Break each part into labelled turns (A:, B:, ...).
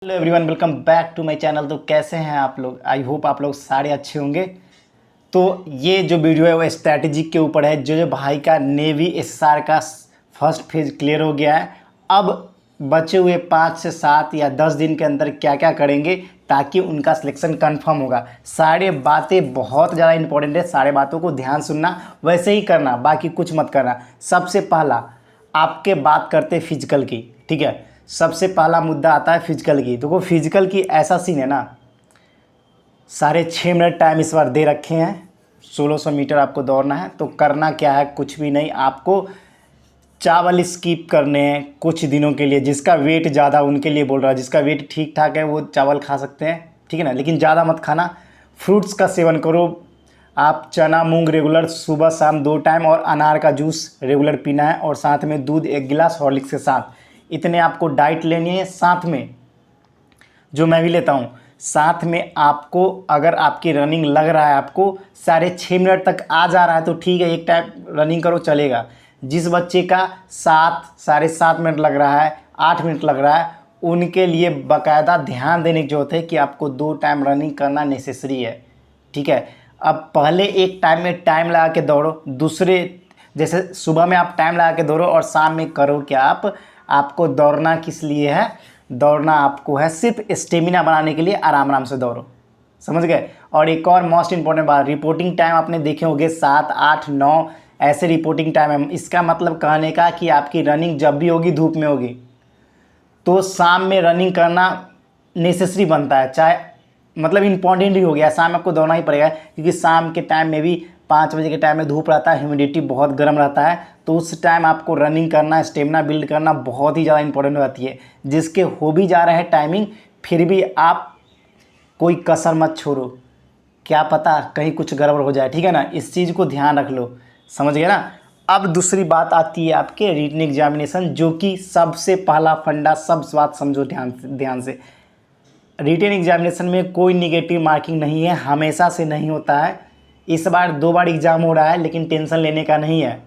A: Hello everyone, welcome back to my channel. तो कैसे हैं आप लोग? आई होप आप लोग सारे अच्छे होंगे। तो ये जो वीडियो है वो स्ट्रैटेजी के ऊपर है। जो भाई का नेवी एसएसआर का फर्स्ट फेज क्लियर हो गया है, अब बचे हुए 5 से 7 या 10 दिन के अंदर क्या क्या करेंगे ताकि उनका सिलेक्शन कंफर्म होगा। सारे बातें बहुत ज़्यादा इंपॉर्टेंट है, सारे बातों को ध्यान सुनना, वैसे ही करना, बाकी कुछ मत करना। सबसे पहला आपके बात करते फिजिकल की, ठीक है। सबसे पहला मुद्दा आता है फिजिकल की। तो वो फिजिकल की ऐसा सीन है ना, 6.5 मिनट टाइम इस बार दे रखे हैं। 1600 मीटर आपको दौड़ना है। तो करना क्या है, कुछ भी नहीं, आपको चावल स्किप करने हैं कुछ दिनों के लिए। जिसका वेट ज़्यादा उनके लिए बोल रहा है, जिसका वेट ठीक ठाक है वो चावल खा सकते हैं, ठीक है ना, लेकिन ज़्यादा मत खाना। फ्रूट्स का सेवन करो आप, चना मूंग रेगुलर सुबह शाम 2 टाइम, और अनार का जूस रेगुलर पीना है, और साथ में दूध 1 गिलास हॉर्लिक्स के साथ। इतने आपको डाइट लेनी है। साथ में जो मैं भी लेता हूँ, साथ में आपको अगर आपकी रनिंग लग रहा है, आपको 6.5 मिनट तक आ जा रहा है तो ठीक है, एक टाइम रनिंग करो चलेगा। जिस बच्चे का 7-7.5 मिनट लग रहा है, 8 मिनट लग रहा है, उनके लिए बाकायदा ध्यान देने की जरूरत है कि आपको 2 टाइम रनिंग करना नेसेसरी है, ठीक है। अब पहले एक टाइम में टाइम लगा के दौड़ो, दूसरे जैसे सुबह में आप टाइम लगा के दौड़ो और शाम में करो क्या आप। आपको दौड़ना किस लिए है? दौड़ना आपको है सिर्फ स्टेमिना बनाने के लिए। आराम आराम से दौड़ो, समझ गए। और एक और मोस्ट इंपॉर्टेंट बात, रिपोर्टिंग टाइम आपने देखे होंगे 7, 8, 9 ऐसे रिपोर्टिंग टाइम है। इसका मतलब कहने का कि आपकी रनिंग जब भी होगी धूप में होगी, तो शाम में रनिंग करना नेसेसरी बनता है। चाहे मतलब इम्पॉर्टेंट ही हो गया, शाम में आपको दौड़ना ही पड़ेगा, क्योंकि शाम के टाइम में भी 5 बजे के टाइम में धूप रहता है, ह्यूमिडिटी बहुत गर्म रहता है। तो उस टाइम आपको रनिंग करना, स्टेमिना बिल्ड करना बहुत ही ज़्यादा इंपॉर्टेंट हो जाती है। जिसके हो भी जा रहे हैं टाइमिंग, फिर भी आप कोई कसर मत छोड़ो, क्या पता कहीं कुछ गड़बड़ हो जाए, ठीक है ना। इस चीज़ को ध्यान रख लो, समझ गए ना। अब दूसरी बात आती है आपके रिटन एग्जामिनेशन, जो कि सबसे पहला फंडा। सब बात समझो ध्यान से। रिटन एग्जामिनेशन में कोई निगेटिव मार्किंग नहीं है, हमेशा से नहीं होता है। इस बार 2 बार एग्ज़ाम हो रहा है, लेकिन टेंशन लेने का नहीं है।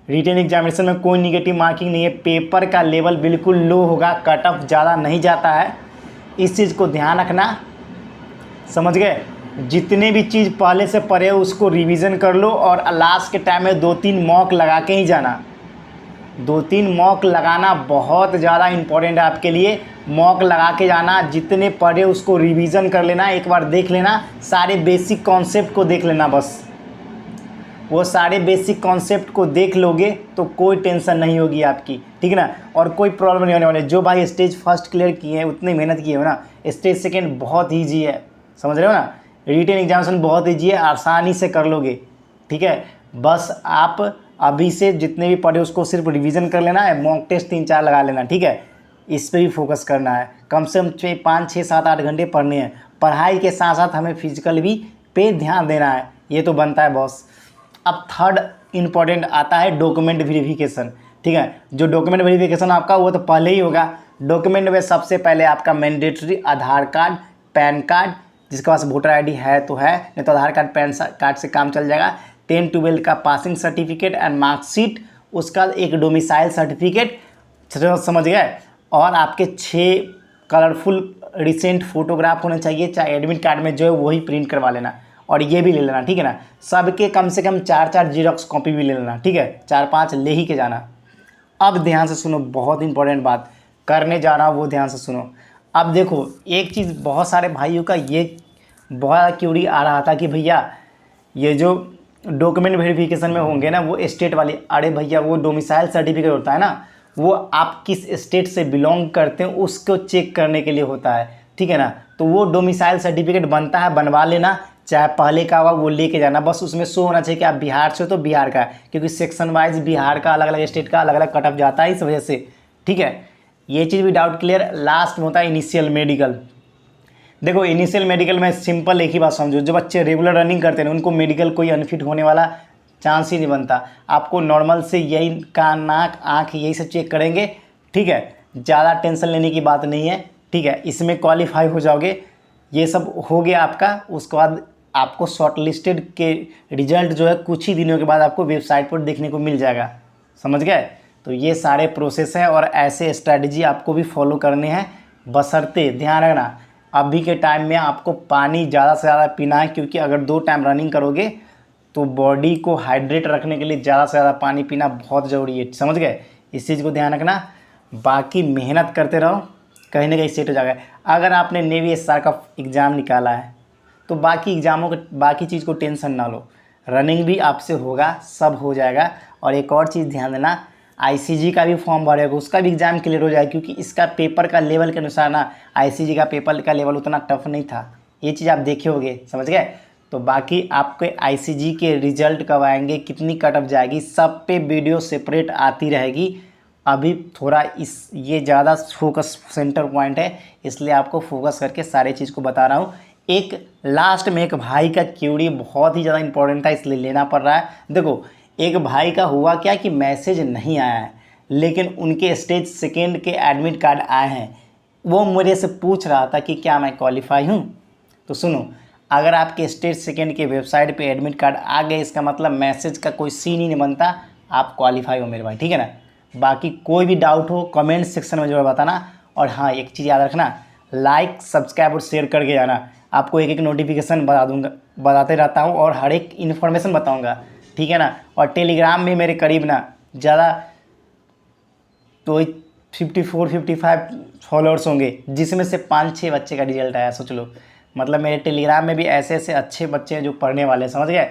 A: रिटन एग्जामिनेशन में कोई निगेटिव मार्किंग नहीं है। पेपर का लेवल बिल्कुल लो होगा, कट ऑफ ज़्यादा नहीं जाता है। इस चीज़ को ध्यान रखना, समझ गए। जितने भी चीज़ पहले से पढ़े हो उसको रिवीजन कर लो, और लास्ट के टाइम में 2-3 मॉक लगा के ही जाना। 2-3 मॉक लगाना बहुत ज़्यादा इम्पोर्टेंट है आपके लिए। मॉक लगा के जाना, जितने पढ़े उसको रिवीजन कर लेना, एक बार देख लेना, सारे बेसिक कॉन्सेप्ट को देख लेना बस। वो सारे बेसिक कॉन्सेप्ट को देख लोगे तो कोई टेंशन नहीं होगी आपकी, ठीक है ना, और कोई प्रॉब्लम नहीं होने वाली। जो भाई स्टेज फर्स्ट क्लियर किए हैं, उतनी मेहनत किए हो ना, स्टेज सेकेंड बहुत ईजी है, समझ रहे हो ना। रिटन एग्जामिनेशन बहुत ईजी है, आसानी से कर लोगे, ठीक है। बस आप अभी से जितने भी पढ़े उसको सिर्फ रिवीजन कर लेना है, मॉक टेस्ट 3-4 लगा लेना, ठीक है। इस पर भी फोकस करना है। कम से कम 5, 6, 7, 8 घंटे पढ़ने हैं। पढ़ाई के साथ साथ हमें फिजिकल भी पे ध्यान देना है, ये तो बनता है बॉस। अब थर्ड इम्पॉर्टेंट आता है डॉक्यूमेंट वेरिफिकेशन, ठीक है। जो डॉक्यूमेंट वेरिफिकेशन आपका वो तो पहले ही होगा। डॉक्यूमेंट में सबसे पहले आपका मैंडेटरी आधार कार्ड, पैन कार्ड, जिसके पास वोटर आईडी है तो है, नहीं तो आधार कार्ड पैन कार्ड से काम चल जाएगा। 10-12 का पासिंग सर्टिफिकेट एंड मार्कशीट, उसका एक डोमिसाइल सर्टिफिकेट, समझ गए। और आपके 6 कलरफुल रिसेंट फोटोग्राफ होने चाहिए, चाहे एडमिट कार्ड में जो है वही प्रिंट करवा लेना, और ये भी ले लेना, ठीक है ना। सबके कम से कम 4-4 जीरोक्स कॉपी भी ले लेना, ठीक है, 4-5 ले ही के जाना। अब ध्यान से सुनो, बहुत इंपॉर्टेंट बात करने जा रहा हूँ, वो ध्यान से सुनो। अब देखो, एक चीज़ बहुत सारे भाइयों का ये बहुत क्यूरी आ रहा था कि भैया ये जो डॉक्यूमेंट वेरिफिकेशन में होंगे ना वो स्टेट वाली, अरे भैया वो डोमिसाइल सर्टिफिकेट होता है ना, वो आप किस स्टेट से बिलोंग करते हैं उसको चेक करने के लिए होता है, ठीक है ना। तो वो डोमिसाइल सर्टिफिकेट बनता है, बनवा लेना, चाहे पहले का हुआ वो लेके जाना। बस उसमें शो होना चाहिए कि आप बिहार से हो तो बिहार का, क्योंकि सेक्शन वाइज बिहार का अलग अलग स्टेट का अलग अलग कट ऑफ जाता है, इस वजह से, ठीक है। ये चीज़ भी डाउट क्लियर। लास्ट में होता है इनिशियल मेडिकल। देखो इनिशियल मेडिकल में सिंपल एक ही बात समझो, जो बच्चे रेगुलर रनिंग करते हैं उनको मेडिकल कोई अनफिट होने वाला चांस ही नहीं बनता। आपको नॉर्मल से यही कान नाक आँख यही सब चेक करेंगे, ठीक है। ज़्यादा टेंशन लेने की बात नहीं है, ठीक है। इसमें क्वालिफाई हो जाओगे, ये सब हो गया आपका। उसके बाद आपको शॉर्ट लिस्टेड के रिजल्ट जो है कुछ ही दिनों के बाद आपको वेबसाइट पर देखने को मिल जाएगा, समझ गए। तो ये सारे प्रोसेस हैं, और ऐसे स्ट्रैटेजी आपको भी फॉलो करने हैं, बशर्ते ध्यान रखना अभी के टाइम में आपको पानी ज़्यादा से ज़्यादा पीना है, क्योंकि अगर 2 टाइम रनिंग करोगे तो बॉडी को हाइड्रेट रखने के लिए ज़्यादा से ज़्यादा पानी पीना बहुत ज़रूरी है, समझ गए। इस चीज़ को ध्यान रखना। बाकी मेहनत करते रहो, कहीं ना कहीं सेट हो जाएगा। अगर आपने नेवी SR का एग्ज़ाम निकाला है तो बाकी एग्ज़ामों के बाकी चीज़ को टेंशन ना लो, रनिंग भी आपसे होगा, सब हो जाएगा। और एक और चीज़ ध्यान देना, ICG का भी फॉर्म भरेगा, उसका भी एग्ज़ाम क्लियर हो जाएगा, क्योंकि इसका पेपर का लेवल के अनुसार ना ICG का पेपर का लेवल उतना टफ नहीं था, ये चीज़ आप देखे होंगे, समझ गए। तो बाकी आपके ICG के रिजल्ट कब आएंगे, कितनी कट ऑफ जाएगी, सब पे वीडियो सेपरेट आती रहेगी। अभी थोड़ा ये ज़्यादा फोकस सेंटर पॉइंट है, इसलिए आपको फोकस करके सारे चीज़ को बता रहा हूँ। एक लास्ट में एक भाई का क्यूरी बहुत ही ज़्यादा इंपॉर्टेंट था, इसलिए लेना पड़ रहा है। देखो एक भाई का हुआ क्या कि मैसेज नहीं आया है, लेकिन उनके स्टेज 2 के एडमिट कार्ड आए हैं। वो मेरे से पूछ रहा था कि क्या मैं क्वालिफाई हूँ। तो सुनो, अगर आपके स्टेज 2 के वेबसाइट पे एडमिट कार्ड आ गए, इसका मतलब मैसेज का कोई सीन ही नहीं बनता, आप क्वालिफाई हो मेरे भाई, ठीक है ना। बाकी कोई भी डाउट हो कमेंट सेक्शन में जरूर बताना। और हाँ, एक चीज़ याद रखना, लाइक सब्सक्राइब और शेयर करके जाना। आपको एक एक नोटिफिकेशन बताते रहता हूँ और हर एक इन्फॉर्मेशन बताऊँगा, ठीक है ना। और टेलीग्राम में मेरे करीब ना ज़्यादा तो 54-55 फॉलोअर्स होंगे, जिसमें से 5-6 बच्चे का रिजल्ट आया, सोच लो। मतलब मेरे टेलीग्राम में भी ऐसे ऐसे अच्छे बच्चे हैं जो पढ़ने वाले हैं, समझ गए।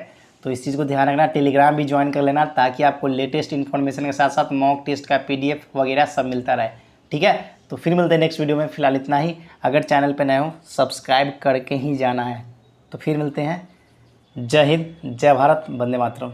A: तो इस चीज़ को ध्यान रखना, टेलीग्राम भी ज्वाइन कर लेना, ताकि आपको लेटेस्ट इन्फॉर्मेशन के साथ साथ मॉक टेस्ट का PDF वगैरह सब मिलता रहे, ठीक है। तो फिर मिलते हैं नेक्स्ट वीडियो में, फिलहाल इतना ही। अगर चैनल पर नए हो सब्सक्राइब करके ही जाना है। तो फिर मिलते हैं। जय हिंद, जय भारत, वंदे मातरम।